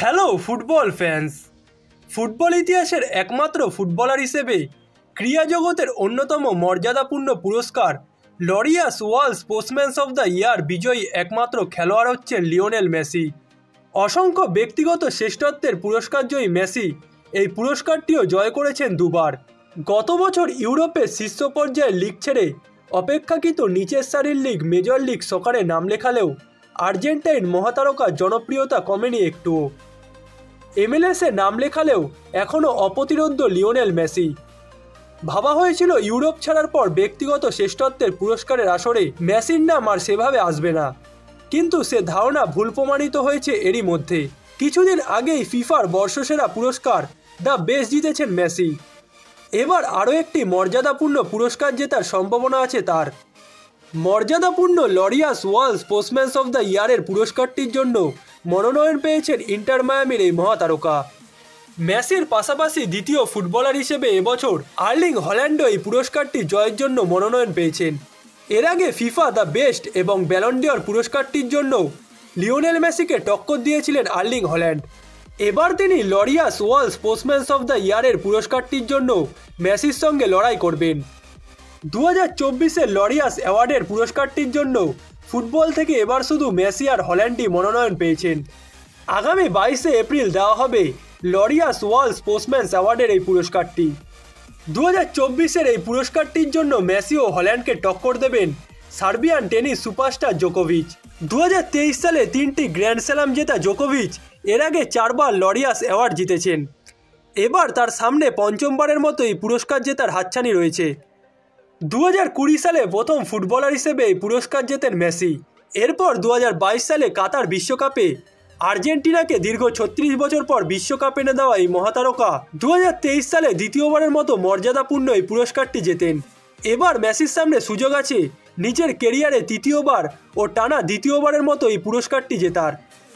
Hello football fans. Football ইতিহাসের একমাত্র footballer হিসেবে ক্রীড়া জগতের অন্যতম মর্যাদাপূর্ণ পুরস্কার Laureus world sportsman of the year বিজয়ী একমাত্র খেলোয়াড় হচ্ছেন লিওনেল মেসি। অসংখ্য ব্যক্তিগত শ্রেষ্ঠত্বের পুরস্কারজয়ী মেসি এই পুরস্কারটিও জয় করেছেন দুবার। গত বছর ইউরোপের শীর্ষ পর্যায়ের লিগ ছেড়ে অপেক্ষাকৃত নিচের সারির লিগ মেজর লিগ সকারে নাম লেখালেও আর্জেন্টাইন মহাতারকার জনপ্রিয়তা কমেনি একটুও। MLS-এ নাম লেখালেও এখনও অপ্রতিরোধ্য লিওনেল মেসি। ভাবা হয়েছিল ইউরোপ ছাড়ার পর ব্যক্তিগত শ্রেষ্ঠত্বের পুরস্কারের আসরে মেসির নাম আর সেভাবে আসবে না, কিন্তু সে ধারণা ভুল প্রমাণিত হয়েছে এরই মধ্যে। কিছুদিন আগেই ফিফার বর্ষসেরা পুরস্কার দ্য বেস্ট জিতেছেন মেসি। এবার আরও একটি মর্যাদাপূর্ণ পুরস্কার জেতার সম্ভাবনা আছে তার। মর্যাদাপূর্ণ Laureus world sportsman of the ইয়ারের পুরস্কারটির জন্য মনোনয়ন পেয়েছেন ইন্টার মায়ামির এই মহাতারকা। মেসির পাশাপাশি দ্বিতীয় ফুটবলার হিসেবে এবছর আর্লিং হল্যান্ডও এই পুরস্কারটি জয়ের জন্য মনোনয়ন পেয়েছেন। এর আগে ফিফা দ্য বেস্ট এবং ব্যালন ডি'অর পুরস্কারটির জন্য লিওনেল মেসিকে টক্কর দিয়েছিলেন আর্লিং হল্যান্ড। এবার তিনি Laureus world sportsman of the ইয়ারের পুরস্কারটির জন্য মেসির সঙ্গে লড়াই করবেন। 2024-এর লরিয়াস অ্যাওয়ার্ডের পুরস্কারটির জন্য ফুটবল থেকে এবার শুধু মেসি আর হল্যান্ডই মনোনয়ন পেয়েছেন। আগামী 22শে এপ্রিল দেওয়া হবে লরিয়াস ওয়ার্ল্ড স্পোর্টসম্যান অ্যাওয়ার্ডের এই পুরস্কারটি। 2024-এর এই পুরস্কারটির জন্য মেসি ও হল্যান্ডকে টক্কর দেবেন সার্বিয়ান টেনিস সুপারস্টার জোকোভিচ। 2023 সালে 3টি গ্র্যান্ড স্ল্যাম জেতা জোকোভিচ এর আগে 4বার লরিয়াস অ্যাওয়ার্ড জিতেছেন। এবার তার সামনে পঞ্চমবারের মতো এই পুরস্কার জেতার হাতছানি রয়েছে। 2020 সালে প্রথম ফুটবলার হিসেবে এই পুরস্কার জেতেন মেসি। এরপর 2022 সালে কাতার বিশ্বকাপে আর্জেন্টিনাকে দীর্ঘ 36 বছর পর বিশ্বকাপ এনে দেওয়া এই মহাতারকা 2023 সালে দ্বিতীয়বারের মতো মর্যাদাপূর্ণ এই পুরস্কারটি জেতেন। এবার মেসির সামনে সুযোগ আছে নিজের কেরিয়ারে তৃতীয়বার ও টানা দ্বিতীয়বারের মতো এই পুরস্কারটি জেতার।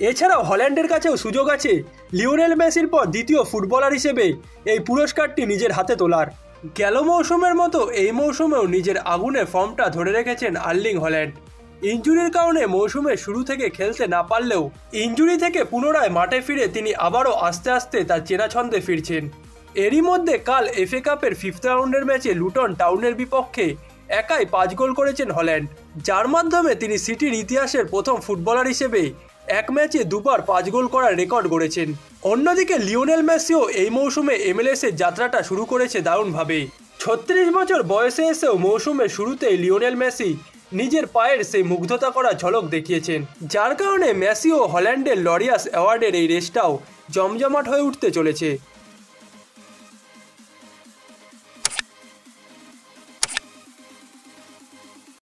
এছাড়াও হল্যান্ডের কাছেও সুযোগ আছে লিওনেল মেসির পর দ্বিতীয় ফুটবলার হিসেবে এই পুরস্কারটি নিজের হাতে তোলার। গেল মৌসুমের মতো এই মৌসুমেও নিজের আগুনে ফর্মটা ধরে রেখেছেন আর্লিং হল্যান্ড। ইনজুরির কারণে মৌসুমের শুরু থেকে খেলতে না পারলেও ইনজুরি থেকে পুনরায় মাঠে ফিরে তিনি আবারও আস্তে আস্তে তার চেনা ছন্দে ফিরছেন। এরই মধ্যে কাল FA কাপের 5th রাউন্ডের ম্যাচে লুটন টাউনের বিপক্ষে একাই 5 গোল করেছেন হল্যান্ড, যার মাধ্যমে তিনি সিটির ইতিহাসের প্রথম ফুটবলার হিসেবে এক ম্যাচে দুবার 5 গোল করার রেকর্ড গড়েছেন। অন্যদিকে লিওনেল মেসিও এই মৌসুমে MLS-এর যাত্রাটা শুরু করেছে দারুণভাবে। 36 বছর বয়সে এসেও মৌসুমের শুরুতেই লিওনেল মেসি নিজের পায়ের সেই মুগ্ধতা করা ঝলক দেখিয়েছেন, যার কারণে মেসি ও হল্যান্ডের লরিয়াস অ্যাওয়ার্ডের এই রেসটাও জমজমাট হয়ে উঠতে চলেছে।